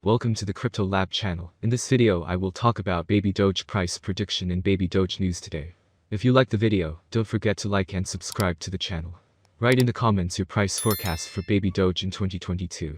Welcome to the Crypto Lab channel. In this video I will talk about Baby Doge price prediction and Baby Doge news today. If you like the video, don't forget to like and subscribe to the channel. Write in the comments your price forecast for Baby Doge in 2022.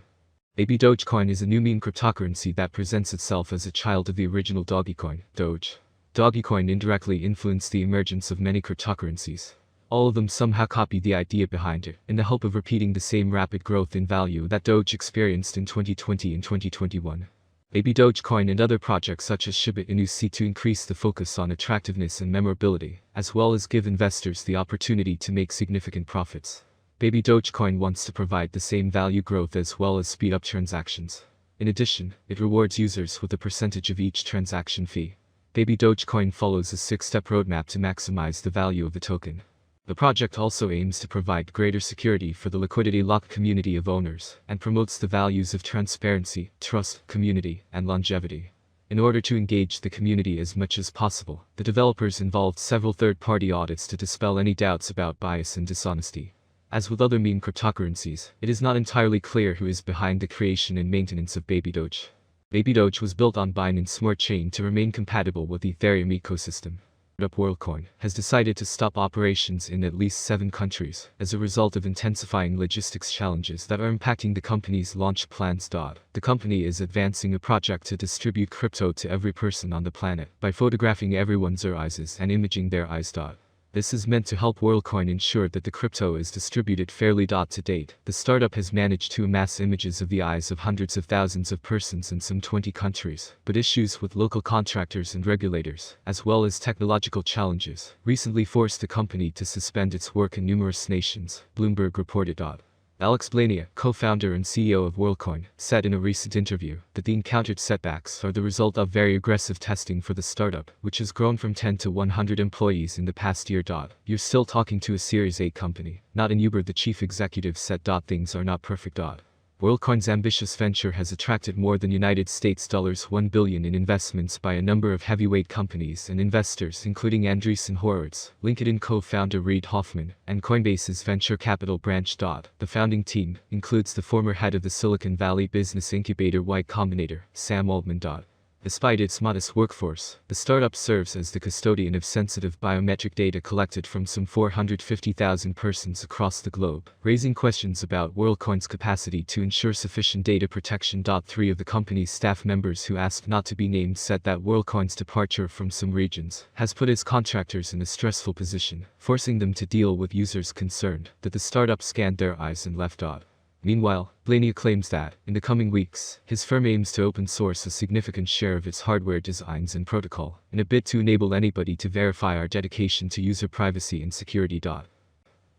Baby Dogecoin is a new meme cryptocurrency that presents itself as a child of the original Dogecoin, Doge. Dogecoin indirectly influenced the emergence of many cryptocurrencies. All of them somehow copied the idea behind it, in the hope of repeating the same rapid growth in value that Doge experienced in 2020 and 2021. Baby Dogecoin and other projects such as Shiba Inu seek to increase the focus on attractiveness and memorability, as well as give investors the opportunity to make significant profits. Baby Dogecoin wants to provide the same value growth as well as speed up transactions. In addition, it rewards users with a percentage of each transaction fee. Baby Dogecoin follows a 6-step roadmap to maximize the value of the token. The project also aims to provide greater security for the liquidity-locked community of owners, and promotes the values of transparency, trust, community, and longevity. In order to engage the community as much as possible, the developers involved several third-party audits to dispel any doubts about bias and dishonesty. As with other meme cryptocurrencies, it is not entirely clear who is behind the creation and maintenance of Baby Doge. Baby Doge was built on Binance Smart Chain to remain compatible with the Ethereum ecosystem. WorldCoin has decided to stop operations in at least 7 countries as a result of intensifying logistics challenges that are impacting the company's launch plans. The company is advancing a project to distribute crypto to every person on the planet by photographing everyone's eyes and imaging their eyes. This is meant to help WorldCoin ensure that the crypto is distributed fairly. To date, the startup has managed to amass images of the eyes of hundreds of thousands of persons in some 20 countries, but issues with local contractors and regulators, as well as technological challenges, recently forced the company to suspend its work in numerous nations, Bloomberg reported. Alex Blania, co-founder and CEO of WorldCoin, said in a recent interview that the encountered setbacks are the result of very aggressive testing for the startup, which has grown from 10 to 100 employees in the past year. You're still talking to a Series A company, not an Uber, the chief executive said. Things are not perfect. WorldCoin's ambitious venture has attracted more than United States $1 billion in investments by a number of heavyweight companies and investors including Andreessen Horowitz, LinkedIn co-founder Reid Hoffman, and Coinbase's venture capital branch. The founding team includes the former head of the Silicon Valley business incubator Y Combinator, Sam Altman. Despite its modest workforce, the startup serves as the custodian of sensitive biometric data collected from some 450,000 persons across the globe, raising questions about WorldCoin's capacity to ensure sufficient data protection. 3 of the company's staff members who asked not to be named said that WorldCoin's departure from some regions has put its contractors in a stressful position, forcing them to deal with users concerned that the startup scanned their eyes and left. Meanwhile, Blania claims that, in the coming weeks, his firm aims to open source a significant share of its hardware designs and protocol, in a bid to enable anybody to verify our dedication to user privacy and security.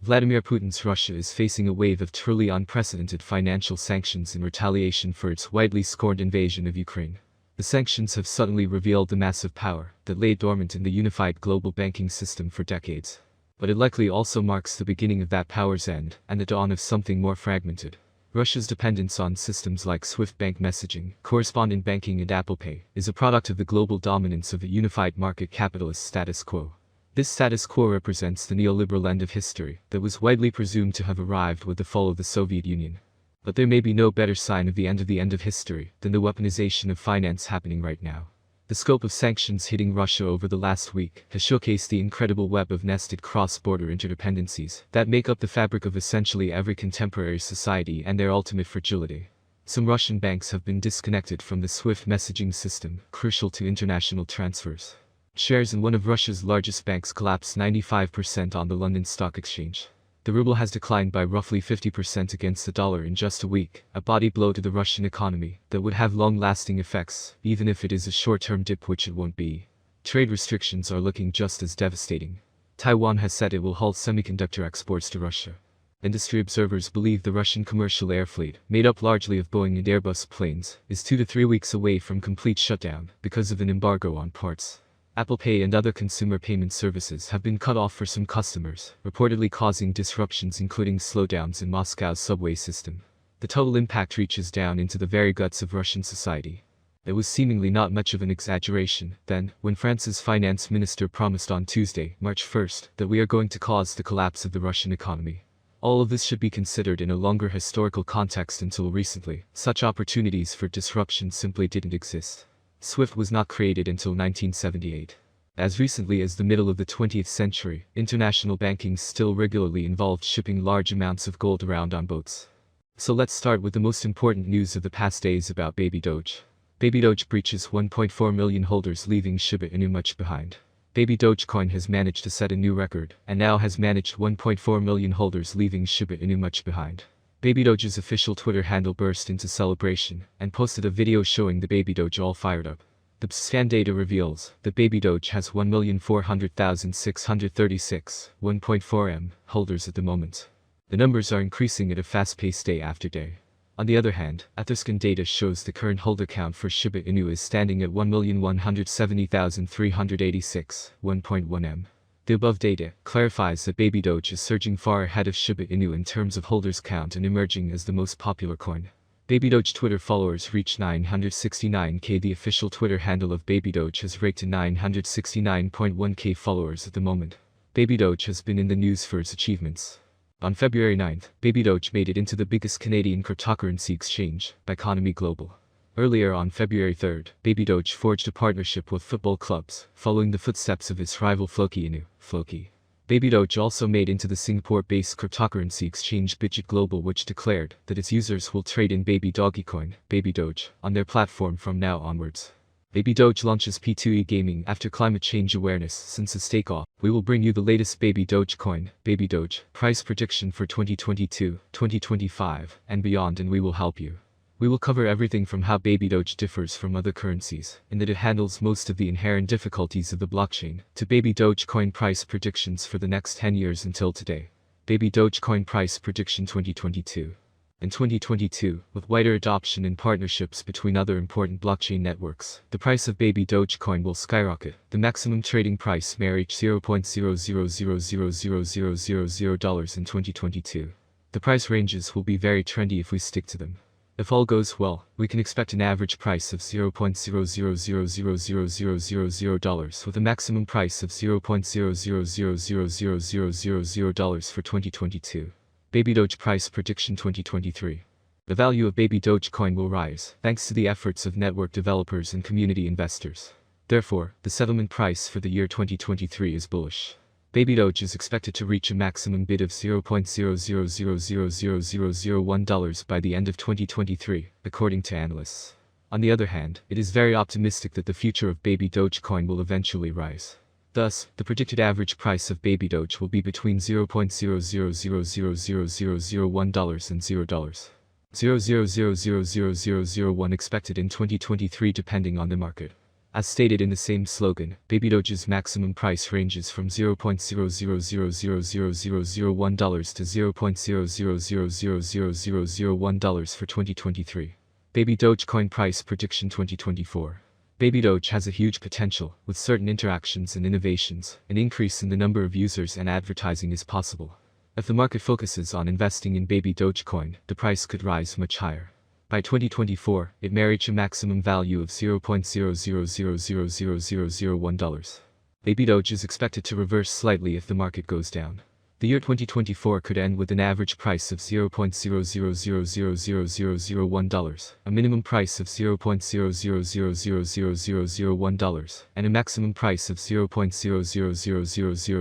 Vladimir Putin's Russia is facing a wave of truly unprecedented financial sanctions in retaliation for its widely scorned invasion of Ukraine. The sanctions have suddenly revealed the massive power that lay dormant in the unified global banking system for decades. But it likely also marks the beginning of that power's end, and the dawn of something more fragmented. Russia's dependence on systems like SWIFT bank messaging, correspondent banking and Apple Pay, is a product of the global dominance of a unified market capitalist status quo. This status quo represents the neoliberal end of history that was widely presumed to have arrived with the fall of the Soviet Union. But there may be no better sign of the end of history than the weaponization of finance happening right now. The scope of sanctions hitting Russia over the last week has showcased the incredible web of nested cross-border interdependencies that make up the fabric of essentially every contemporary society and their ultimate fragility. Some Russian banks have been disconnected from the SWIFT messaging system, crucial to international transfers. Shares in one of Russia's largest banks collapsed 95% on the London Stock Exchange. The ruble has declined by roughly 50% against the dollar in just a week, a body blow to the Russian economy that would have long-lasting effects, even if it is a short-term dip, which it won't be. Trade restrictions are looking just as devastating. Taiwan has said it will halt semiconductor exports to Russia. Industry observers believe the Russian commercial air fleet, made up largely of Boeing and Airbus planes, is 2 to 3 weeks away from complete shutdown because of an embargo on parts. Apple Pay and other consumer payment services have been cut off for some customers, reportedly causing disruptions including slowdowns in Moscow's subway system. The total impact reaches down into the very guts of Russian society. It was seemingly not much of an exaggeration, then, when France's finance minister promised on Tuesday, March 1st, that we are going to cause the collapse of the Russian economy. All of this should be considered in a longer historical context. Until recently, such opportunities for disruption simply didn't exist. SWIFT was not created until 1978. As recently as the middle of the 20th century, international banking still regularly involved shipping large amounts of gold around on boats. So let's start with the most important news of the past days about babydoge. Babydoge breaches 1.4 million holders, leaving Shiba Inu much behind. Dogecoin has managed to set a new record, and now has managed 1.4 million holders, leaving Shiba Inu much behind. Babydoge's official Twitter handle burst into celebration, and posted a video showing the babydoge all fired up. The scan data reveals that babydoge has 1,400,636, 1.4 M, holders at the moment. The numbers are increasing at a fast pace day after day. On the other hand, Etherscan data shows the current holder count for Shiba Inu is standing at 1,170,386, 1.1 M. The above data clarifies that babydoge is surging far ahead of Shiba Inu in terms of holders count and emerging as the most popular coin. Babydoge Twitter followers reached 969k. The official Twitter handle of babydoge has raked to 969.1k followers at the moment. Babydoge has been in the news for its achievements. On February 9th, babydoge made it into the biggest Canadian cryptocurrency exchange, Economy Global. Earlier on February 3rd, babydoge forged a partnership with football clubs, following the footsteps of its rival Floki Inu, Floki. Babydoge also made into the Singapore-based cryptocurrency exchange Bitget Global, which declared that its users will trade in dogecoin, babydoge, on their platform from now onwards. Babydoge launches P2E gaming after climate change awareness. Since its takeoff, we will bring you the latest babydoge coin, babydoge, price prediction for 2022, 2025, and beyond, and we will help you. We will cover everything from how babydoge differs from other currencies, in that it handles most of the inherent difficulties of the blockchain, to babydoge coin price predictions for the next 10 years until today. Babydoge coin price prediction 2022. In 2022, with wider adoption and partnerships between other important blockchain networks, the price of babydoge coin will skyrocket. The maximum trading price may reach $0.00000000 in 2022. The price ranges will be very trendy if we stick to them. If all goes well, we can expect an average price of $0.00000000 with a maximum price of $0.00000000 for 2022. Babydoge price prediction 2023. The value of babydoge coin will rise, thanks to the efforts of network developers and community investors. Therefore, the settlement price for the year 2023 is bullish. Babydoge is expected to reach a maximum bid of $0.00000001 by the end of 2023, according to analysts. On the other hand, it is very optimistic that the future of babydoge coin will eventually rise. Thus, the predicted average price of babydoge will be between $0.00000001 and $0.00000001 expected in 2023 depending on the market. As stated in the same slogan, babydoge's maximum price ranges from $0.00000001 to $0.00000001 for 2023. Babydoge coin price prediction 2024. Babydoge has a huge potential. With certain interactions and innovations, an increase in the number of users and advertising is possible. If the market focuses on investing in babydoge coin, the price could rise much higher. By 2024, it may reach a maximum value of $0.00000001. Babydoge is expected to reverse slightly if the market goes down. The year 2024 could end with an average price of $0.00000001, a minimum price of $0.00000001, and a maximum price of $0.00000001.